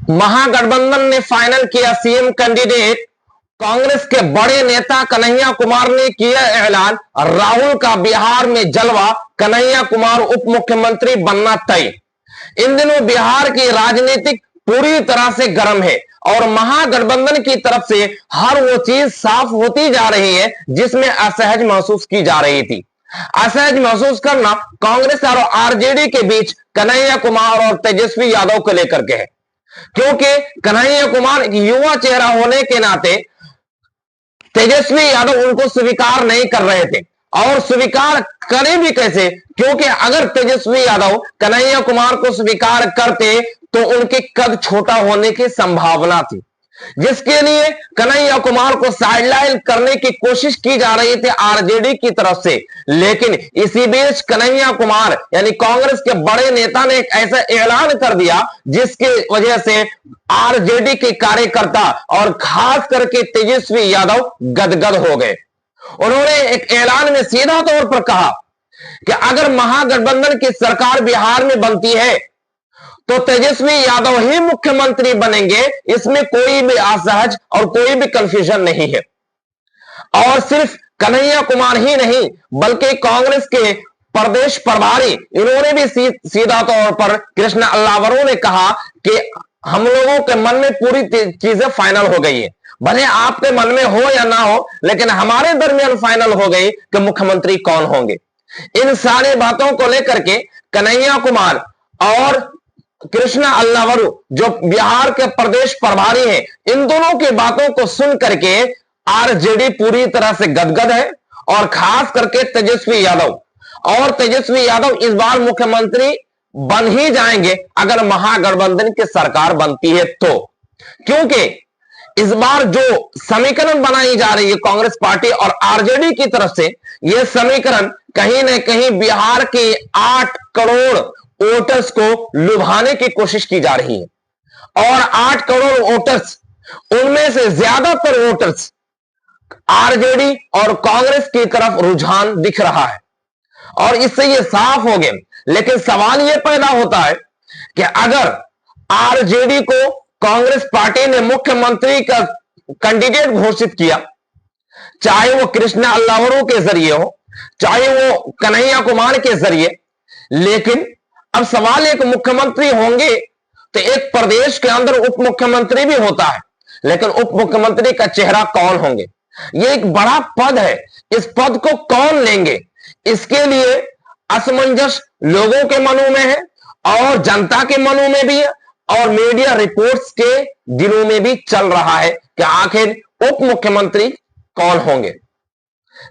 महागठबंधन ने फाइनल किया CM candidate. Congress के बड़े नेता कन्हैया कुमार ने किया ऐलान, राहुल का बिहार में जलवा, कन्हैया कुमार उप मुख्यमंत्री बनना तय। इन दिनों बिहार की राजनीतिक पूरी तरह से गर्म है और महागठबंधन की तरफ से हर वो चीज साफ होती जा रही है जिसमें असहज महसूस की जा रही थी। असहज महसूस करना कांग्रेस और आरजेडी के बीच कन्हैया कुमार और तेजस्वी यादव को लेकर के है, क्योंकि कन्हैया कुमार एक युवा चेहरा होने के नाते तेजस्वी यादव उनको स्वीकार नहीं कर रहे थे। और स्वीकार करें भी कैसे, क्योंकि अगर तेजस्वी यादव कन्हैया कुमार को स्वीकार करते तो उनके कद छोटा होने की संभावना थी, जिसके लिए कन्हैया कुमार को साइडलाइन करने की कोशिश की जा रही थी आरजेडी की तरफ से। लेकिन इसी बीच कन्हैया कुमार यानी कांग्रेस के बड़े नेता ने एक ऐसा ऐलान कर दिया जिसकी वजह से आरजेडी के कार्यकर्ता और खास करके तेजस्वी यादव गदगद हो गए। उन्होंने एक ऐलान में सीधा तौर पर कहा कि अगर महागठबंधन की सरकार बिहार में बनती है तो तेजस्वी यादव ही मुख्यमंत्री बनेंगे, इसमें कोई भी असहज और कोई भी कंफ्यूजन नहीं है। और सिर्फ कन्हैया कुमार ही नहीं बल्कि कांग्रेस के प्रदेश प्रभारी इन्होंने भी सीधा तौर पर कृष्णा अल्लावरू ने कहा कि हम लोगों के मन में पूरी चीजें फाइनल हो गई है, भले आपके मन में हो या ना हो, लेकिन हमारे दरमियान फाइनल हो गई कि मुख्यमंत्री कौन होंगे। इन सारी बातों को लेकर के कन्हैया कुमार और कृष्णा अल्लावरू जो बिहार के प्रदेश प्रभारी हैं, इन दोनों की बातों को सुन करके आरजेडी पूरी तरह से गदगद है। और खास करके तेजस्वी यादव इस बार मुख्यमंत्री बन ही जाएंगे अगर महागठबंधन की सरकार बनती है तो, क्योंकि इस बार जो समीकरण बनाई जा रही है कांग्रेस पार्टी और आरजेडी की तरफ से, यह समीकरण कहीं ना कहीं बिहार के 8 करोड़ वोटर्स को लुभाने की कोशिश की जा रही है। और 8 करोड़ वोटर्स, उनमें से ज्यादातर वोटर्स आरजेडी और कांग्रेस की तरफ रुझान दिख रहा है और इससे यह साफ हो गया। लेकिन सवाल यह पैदा होता है कि अगर आरजेडी को कांग्रेस पार्टी ने मुख्यमंत्री का कैंडिडेट घोषित किया, चाहे वो कृष्णा अल्लावरू के जरिए हो, चाहे वो कन्हैया कुमार के जरिए, लेकिन अब सवाल एक मुख्यमंत्री होंगे तो एक प्रदेश के अंदर उप मुख्यमंत्री भी होता है, लेकिन उप मुख्यमंत्री का चेहरा कौन होंगे, यह एक बड़ा पद है। इस पद को कौन लेंगे, इसके लिए असमंजस लोगों के मनों में है और जनता के मनों में भी है और मीडिया रिपोर्ट्स के दिनों में भी चल रहा है कि आखिर उप मुख्यमंत्री कौन होंगे।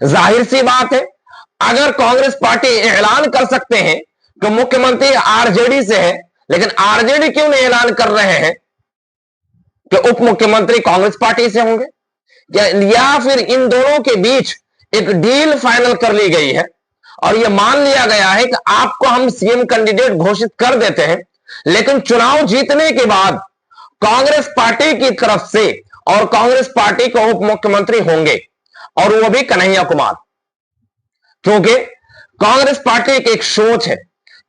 जाहिर सी बात है, अगर कांग्रेस पार्टी ऐलान कर सकते हैं कि मुख्यमंत्री आरजेडी से है, लेकिन आरजेडी क्यों नहीं ऐलान कर रहे हैं कि उप मुख्यमंत्री कांग्रेस पार्टी से होंगे, या फिर इन दोनों के बीच एक डील फाइनल कर ली गई है और यह मान लिया गया है कि आपको हम सीएम कैंडिडेट घोषित कर देते हैं, लेकिन चुनाव जीतने के बाद कांग्रेस पार्टी की तरफ से और कांग्रेस पार्टी के उप मुख्यमंत्री होंगे और वो भी कन्हैया कुमार, क्योंकि कांग्रेस पार्टी की एक सोच है,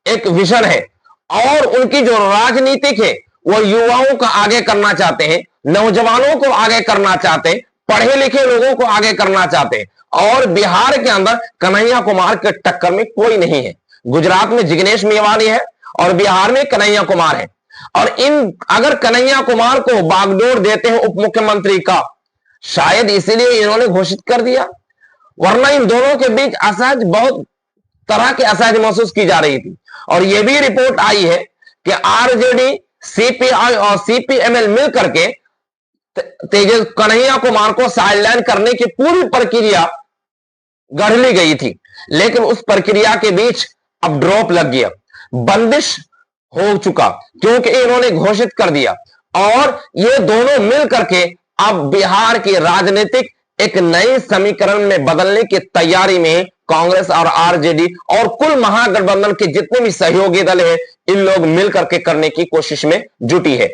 एक विजन है और उनकी जो राजनीतिक है वो युवाओं को आगे करना चाहते हैं, नौजवानों को आगे करना चाहते हैं, पढ़े लिखे लोगों को आगे करना चाहते हैं। और बिहार के अंदर कन्हैया कुमार के टक्कर में कोई नहीं है। गुजरात में जिग्नेश मेवानी है और बिहार में कन्हैया कुमार है। और अगर कन्हैया कुमार को बागडोर देते हैं उप मुख्यमंत्री का, शायद इसीलिए इन्होंने घोषित कर दिया, वरना इन दोनों के बीच असहज, बहुत तरह के असहज महसूस की जा रही थी। और यह भी रिपोर्ट आई है कि आरजेडी, सीपीआई और सीपीएमएल मिल करके तेजस कन्हैया कुमार को साइडलाइन करने की पूरी प्रक्रिया गढ़ ली गई थी, लेकिन उस प्रक्रिया के बीच अब ड्रॉप लग गया, बंदिश हो चुका, क्योंकि इन्होंने घोषित कर दिया। और ये दोनों मिल करके अब बिहार की राजनीतिक एक नए समीकरण में बदलने की तैयारी में कांग्रेस और आरजेडी और कुल महागठबंधन के जितने भी सहयोगी दल हैं, इन लोग मिल करके करने की कोशिश में जुटी है।